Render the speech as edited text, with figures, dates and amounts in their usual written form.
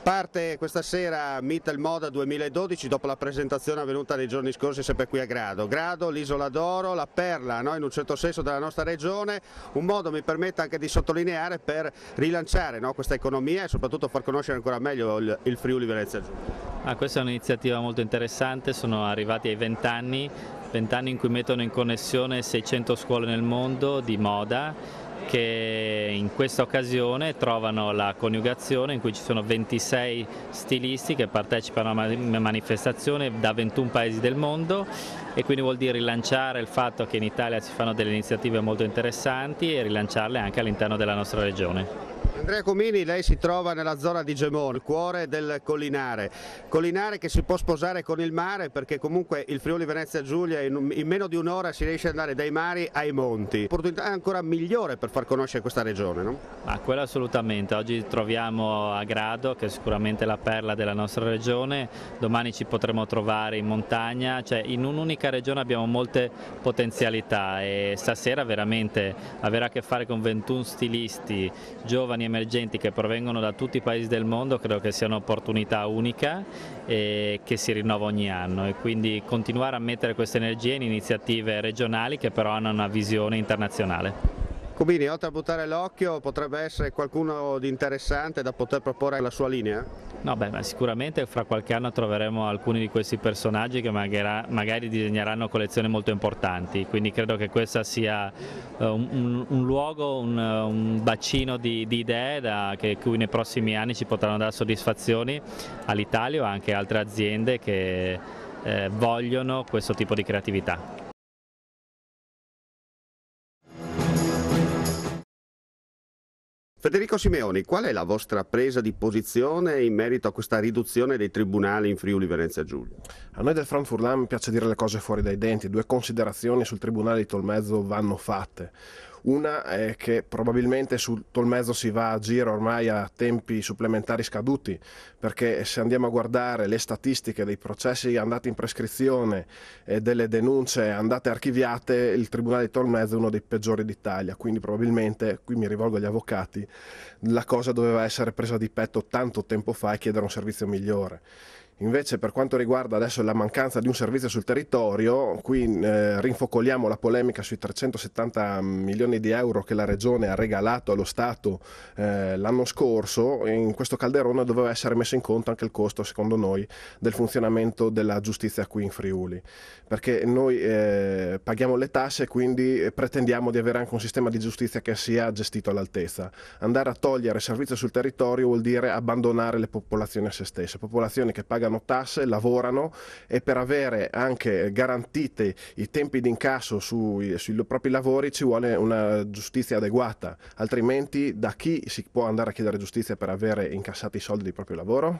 Parte questa sera Mittel Moda 2012 dopo la presentazione avvenuta nei giorni scorsi sempre qui a Grado. Grado, l'isola d'oro, la perla, no? In un certo senso della nostra regione, un modo mi permette anche di sottolineare per rilanciare, no? Questa economia e soprattutto far conoscere ancora meglio il Friuli Venezia Giulia. Questa è un'iniziativa molto interessante, sono arrivati ai 20 anni in cui mettono in connessione 600 scuole nel mondo di moda che in questa occasione trovano la coniugazione in cui ci sono 26 stilisti che partecipano a una manifestazione da 21 paesi del mondo e quindi vuol dire rilanciare il fatto che in Italia si fanno delle iniziative molto interessanti e rilanciarle anche all'interno della nostra regione. Andrea Comini, lei si trova nella zona di Gemona, il cuore del Collinare. Collinare che si può sposare con il mare perché comunque il Friuli Venezia Giulia in meno di un'ora si riesce ad andare dai mari ai monti. Opportunità ancora migliore per far conoscere questa regione, no? Quello assolutamente. Oggi troviamo a Grado, che è sicuramente la perla della nostra regione, domani ci potremo trovare in montagna, cioè in un'unica regione abbiamo molte potenzialità e stasera veramente avere a che fare con 21 stilisti giovani emergenti che provengono da tutti i paesi del mondo credo che sia un'opportunità unica e che si rinnova ogni anno e quindi continuare a mettere queste energie in iniziative regionali che però hanno una visione internazionale. Comini, oltre a buttare l'occhio, potrebbe essere qualcuno di interessante da poter proporre alla sua linea? No, ma sicuramente fra qualche anno troveremo alcuni di questi personaggi che magari disegneranno collezioni molto importanti, quindi credo che questo sia un luogo, un bacino di idee cui nei prossimi anni ci potranno dare soddisfazioni all'Italia o anche altre aziende che vogliono questo tipo di creatività. Federico Simeoni, qual è la vostra presa di posizione in merito a questa riduzione dei tribunali in Friuli Venezia Giulia? A noi del Front Furlan piace dire le cose fuori dai denti, due considerazioni sul tribunale di Tolmezzo vanno fatte. Una è che probabilmente sul Tolmezzo si va a giro ormai a tempi supplementari scaduti, perché se andiamo a guardare le statistiche dei processi andati in prescrizione e delle denunce andate archiviate, il tribunale di Tolmezzo è uno dei peggiori d'Italia, quindi probabilmente, qui mi rivolgo agli avvocati, la cosa doveva essere presa di petto tanto tempo fa e chiedere un servizio migliore. Invece per quanto riguarda adesso la mancanza di un servizio sul territorio, qui rinfocoliamo la polemica sui 370 milioni di euro che la Regione ha regalato allo Stato l'anno scorso. In questo calderone doveva essere messo in conto anche il costo, secondo noi, del funzionamento della giustizia qui in Friuli, perché noi paghiamo le tasse e quindi pretendiamo di avere anche un sistema di giustizia che sia gestito all'altezza. Andare a togliere il servizio sul territorio vuol dire abbandonare le popolazioni a se stesse, popolazioni che pagano tasse, lavorano e per avere anche garantiti i tempi di incasso sui propri lavori ci vuole una giustizia adeguata, altrimenti da chi si può andare a chiedere giustizia per avere incassato i soldi del proprio lavoro?